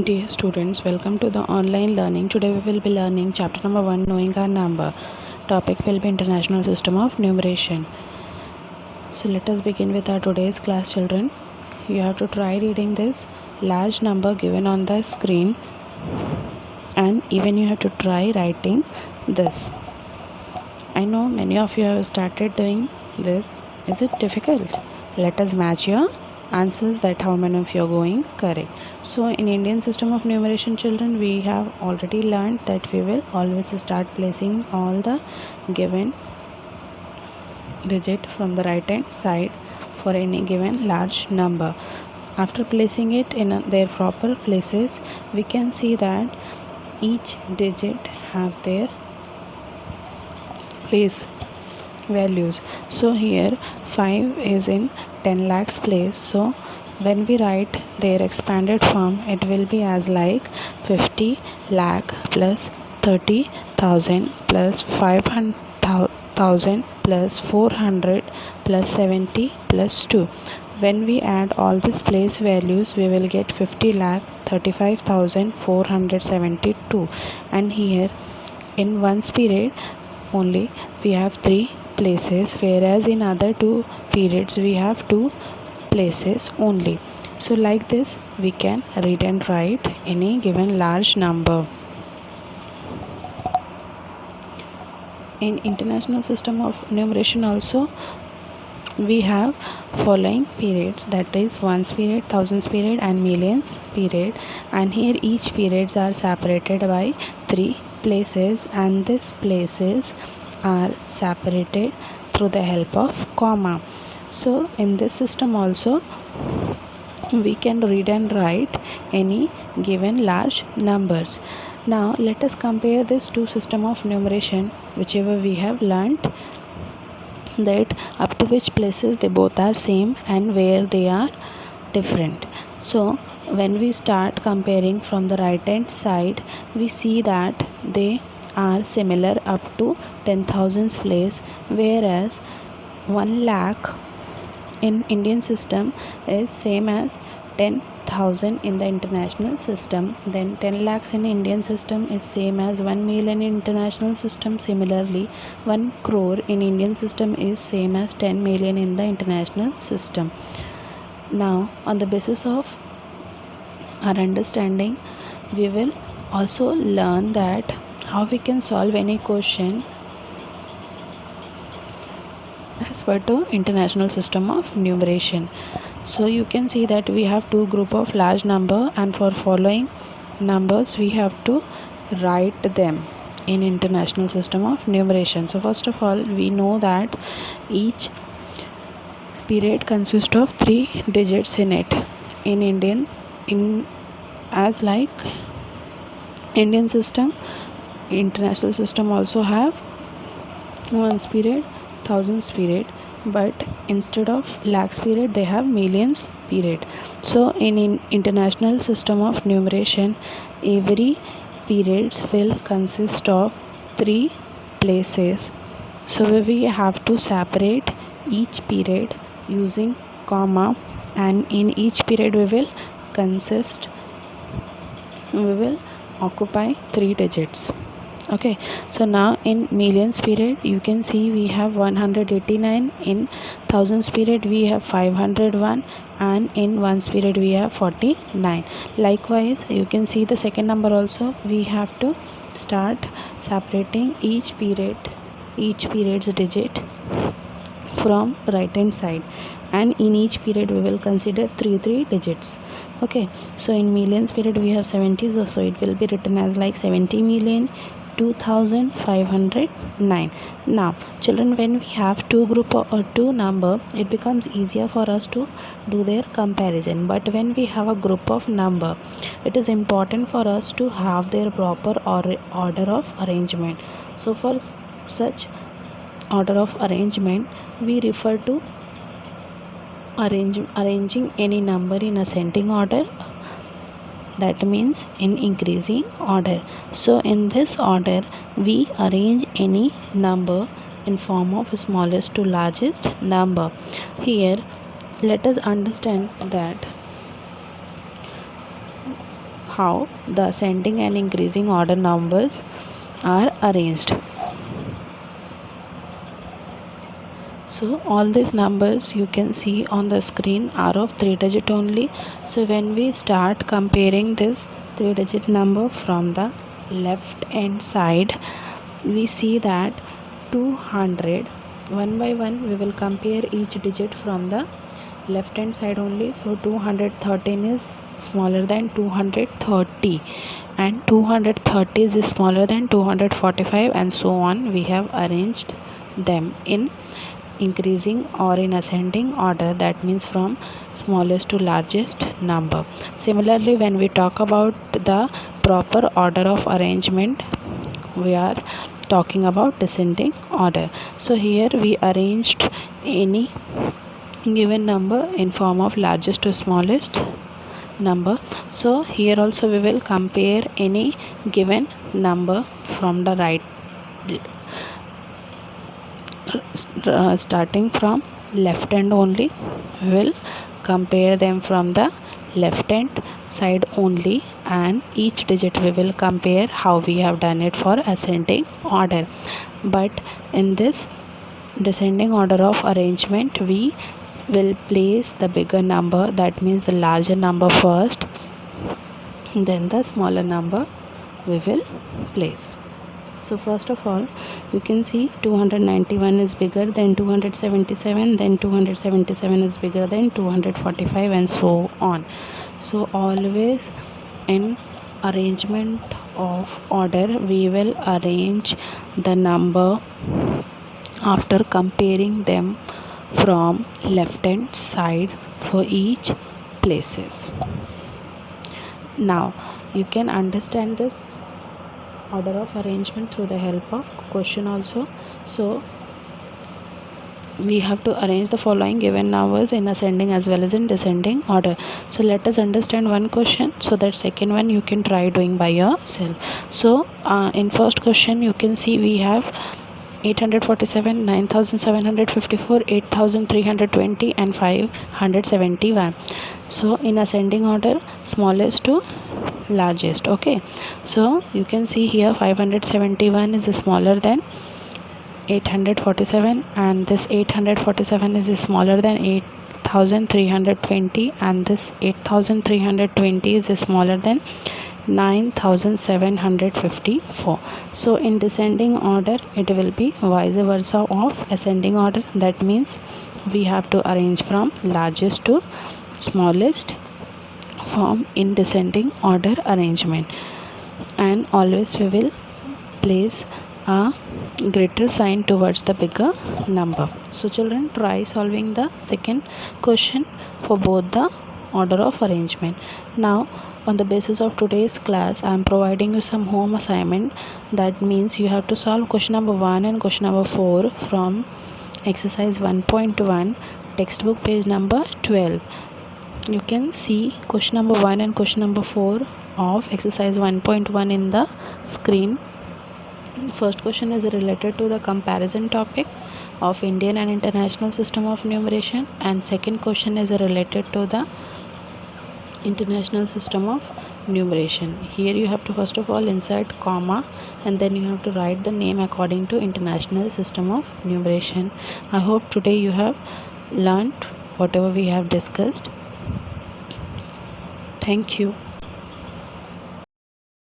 Dear students, welcome to the online learning. Today we will be learning chapter number 1, knowing our number. Topic will be International System of Numeration. So let us begin with our today's class, children. You have to try reading this large number given on the screen, and even you have to try writing this. I know many of you have started doing this. Is it difficult? Let us match your answers that how many of you are going correct. So in Indian system of numeration, children, we have already learned that we will always start placing all the given digit from the right hand side for any given large number. After placing it in their proper places, we can see that each digit have their place values. So here 5 is in 10 lakhs place. So when we write their expanded form, it will be as like 50 lakh plus 30,000 plus 500,000 plus 400 plus 70 plus 2. When we add all these place values, we will get 50 lakh 35,472. And here in ones period only we have 3 places, whereas in other 2 periods we have 2 places only. So like this we can read and write any given large number. In international system of numeration also we have following periods, that is ones period, thousands period and millions period, and here each periods are separated by 3 places, and these places are separated through the help of comma. So in this system also we can read and write any given large numbers. Now let us compare this two system of numeration whichever we have learnt, that up to which places they both are same and where they are different. So when we start comparing from the right hand side, we see that they are similar up to 10,000 place, whereas 1 lakh in Indian system is same as 10,000 in the international system. Then 10 lakhs in Indian system is same as 1 million in international system. Similarly 1 crore in Indian system is same as 10 million in the international system. Now on the basis of our understanding, we will also learn that how we can solve any question as per to international system of numeration. So you can see that we have two group of large number, and for following numbers we have to write them in international system of numeration. So first of all, we know that each period consists of 3 digits in it. In as like Indian system, international system also have ones period, thousands period, but instead of lakhs period they have millions period. So in international system of numeration, every periods will consist of 3 places. So we have to separate each period using comma, and in each period we will occupy 3 digits. Okay, so now in millions period you can see we have 189, in thousands period we have 501, and in ones period we have 49. Likewise you can see the second number also, we have to start separating each period's digit from right hand side, and in each period we will consider 3 digits. Okay, so in millions period we have 70, so it will be written as like 70,002,509. Now children, when we have two group or two number, it becomes easier for us to do their comparison. But when we have a group of number, it is important for us to have their proper order of arrangement. So for such order of arrangement, we refer to arranging any number in ascending order, that means in increasing order. So in this order we arrange any number in form of smallest to largest number. Here let us understand that how the ascending and increasing order numbers are arranged. So all these numbers you can see on the screen are of 3-digit only. So when we start comparing this 3-digit number from the left hand side, we see that 200, one by one we will compare each digit from the left hand side only. So 213 is smaller than 230 and 230 is smaller than 245, and so on. We have arranged them in increasing or in ascending order, that means from smallest to largest number. Similarly, when we talk about the proper order of arrangement, we are talking about descending order. So here we arranged any given number in form of largest to smallest number. So here also we will compare any given number from the right, starting from left hand only. We will compare them from the left hand side only, and each digit we will compare how we have done it for ascending order. But in this descending order of arrangement, we will place the bigger number, that means the larger number first, then the smaller number we will place. So first of all, you can see 291 is bigger than 277, then 277 is bigger than 245, and so on. So always in arrangement of order, we will arrange the number after comparing them from left hand side for each places. Now you can understand this order of arrangement through the help of question also. So we have to arrange the following given numbers in ascending as well as in descending order. So let us understand one question, so that second one you can try doing by yourself. So in first question you can see we have 847, 9754, 8320 and 571. So in ascending order, smallest to largest. Okay, so you can see here 571 is smaller than 847, and this 847 is smaller than 8320, and this 8320 is smaller than 9754. So in descending order it will be vice versa of ascending order. That means we have to arrange from largest to smallest form in descending order arrangement, and always we will place a greater sign towards the bigger number. So children, try solving the second question for both the order of arrangement. Now on the basis of today's class, I am providing you some home assignment. That means you have to solve question number 1 and question number 4 from exercise 1.1 textbook page number 12. You can see question number 1 and question number 4 of exercise 1.1 in the screen. First question is related to the comparison topic of Indian and international system of numeration, and second question is related to the international system of numeration. Here you have to first of all insert comma, and then you have to write the name according to international system of numeration. I hope today you have learnt whatever we have discussed. Thank you.